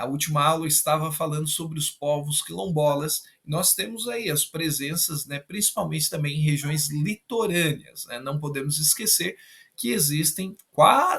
A última aula estava falando sobre os povos quilombolas. Nós temos aí as presenças, né, principalmente também em regiões litorâneas, né? Não podemos esquecer que existem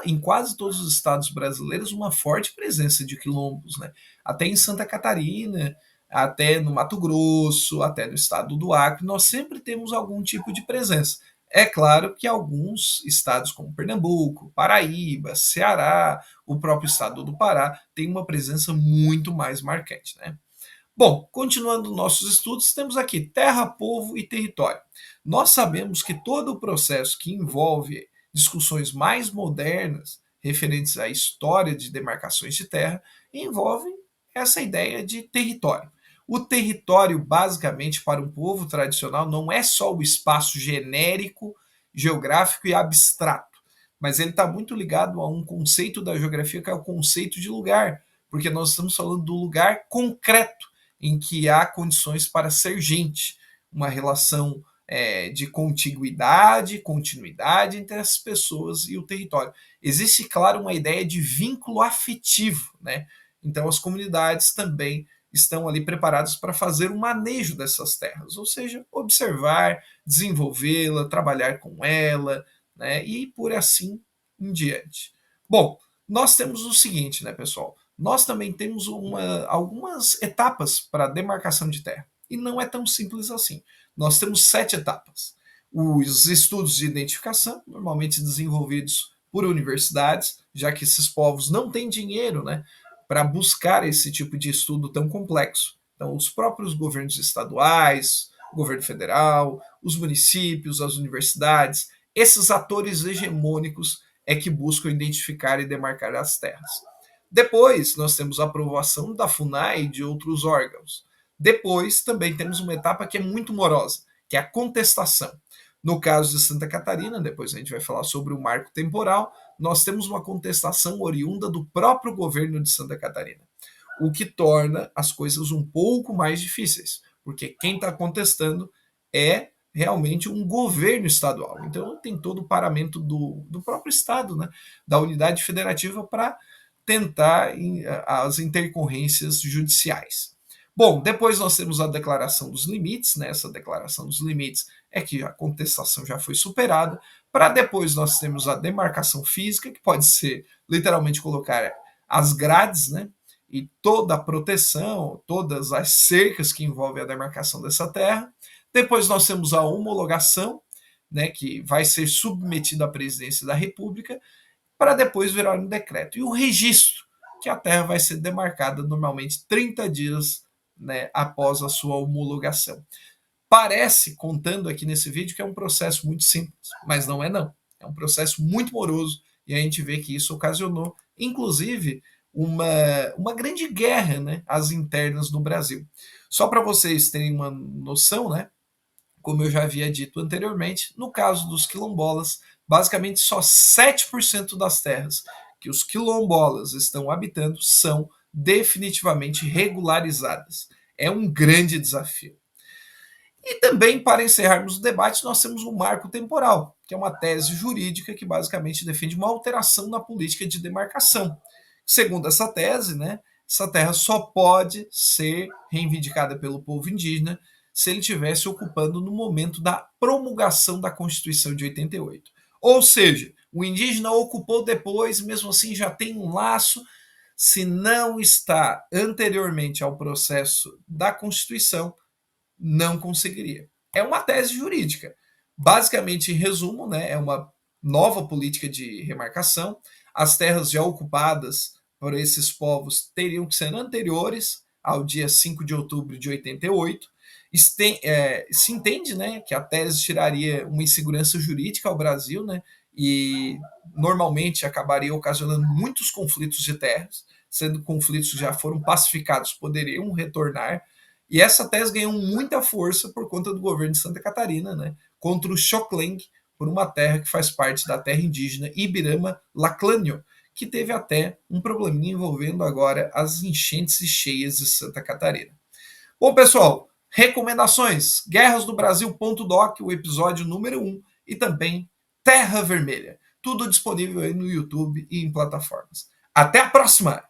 em quase todos os estados brasileiros uma forte presença de quilombos, né? Até em Santa Catarina, até no Mato Grosso, até no estado do Acre, nós sempre temos algum tipo de presença. É claro que alguns estados como Pernambuco, Paraíba, Ceará, o próprio estado do Pará tem uma presença muito mais marcante, né? Bom, continuando nossos estudos, temos aqui terra, povo e território. Nós sabemos que todo o processo que envolve discussões mais modernas referentes à história de demarcações de terra envolve essa ideia de território. O território, basicamente, para um povo tradicional, não é só o espaço genérico, geográfico e abstrato, mas ele está muito ligado a um conceito da geografia que é o conceito de lugar, porque nós estamos falando do lugar concreto em que há condições para ser gente, uma relação de contiguidade, continuidade entre as pessoas e o território. Existe, claro, uma ideia de vínculo afetivo, né? Então, as comunidades também estão ali preparadas para fazer o manejo dessas terras, ou seja, observar, desenvolvê-la, trabalhar com ela, né? E por assim em diante. Bom, nós temos o seguinte, né, pessoal? Nós também temos algumas etapas para a demarcação de terra. E não é tão simples assim. Nós temos 7 etapas. Os estudos de identificação, normalmente desenvolvidos por universidades, já que esses povos não têm dinheiro, né, para buscar esse tipo de estudo tão complexo. Então, os próprios governos estaduais, o governo federal, os municípios, as universidades, esses atores hegemônicos é que buscam identificar e demarcar as terras. Depois, nós temos a aprovação da FUNAI e de outros órgãos. Depois, também temos uma etapa que é muito morosa, que é a contestação. No caso de Santa Catarina, depois a gente vai falar sobre o marco temporal, nós temos uma contestação oriunda do próprio governo de Santa Catarina, o que torna as coisas um pouco mais difíceis, porque quem está contestando é realmente um governo estadual. Então, tem todo o paramento do próprio Estado, né, da unidade federativa, para tentar as intercorrências judiciais. Bom, depois nós temos a declaração dos limites, né? Essa declaração dos limites é que a contestação já foi superada. Para depois nós temos a demarcação física, que pode ser literalmente colocar as grades, né? E toda a proteção, todas as cercas que envolvem a demarcação dessa terra. Depois nós temos a homologação, né? Que vai ser submetida à presidência da República, para depois virar um decreto. E o registro, que a terra vai ser demarcada normalmente 30 dias, né, após a sua homologação. Parece, contando aqui nesse vídeo, que é um processo muito simples, mas não é não. É um processo muito moroso e a gente vê que isso ocasionou, inclusive, uma grande guerra, né, às internas no Brasil. Só para vocês terem uma noção, né, como eu já havia dito anteriormente, no caso dos quilombolas, basicamente só 7% das terras que os quilombolas estão habitando são definitivamente regularizadas. É um grande desafio. E também, para encerrarmos o debate, nós temos um marco temporal, que é uma tese jurídica que basicamente defende uma alteração na política de demarcação. Segundo essa tese, né, essa terra só pode ser reivindicada pelo povo indígena se ele estivesse ocupando no momento da promulgação da Constituição de 88. Ou seja, o indígena ocupou depois, mesmo assim já tem um laço, se não está anteriormente ao processo da Constituição, não conseguiria. É uma tese jurídica. Basicamente, em resumo, né, é uma nova política de remarcação. As terras já ocupadas por esses povos teriam que ser anteriores ao dia 5 de outubro de 88. Se entende, né, que a tese tiraria uma insegurança jurídica ao Brasil, né, e normalmente acabaria ocasionando muitos conflitos de terras, sendo conflitos que já foram pacificados, poderiam retornar. E essa tese ganhou muita força por conta do governo de Santa Catarina, né, contra o Xocleng, por uma terra que faz parte da terra indígena Ibirama-Laclânio, que teve até um probleminha envolvendo agora as enchentes e cheias de Santa Catarina. Bom, pessoal, recomendações: Guerras do Brasil.doc, o episódio número 1, e também Terra Vermelha. Tudo disponível aí no YouTube e em plataformas. Até a próxima!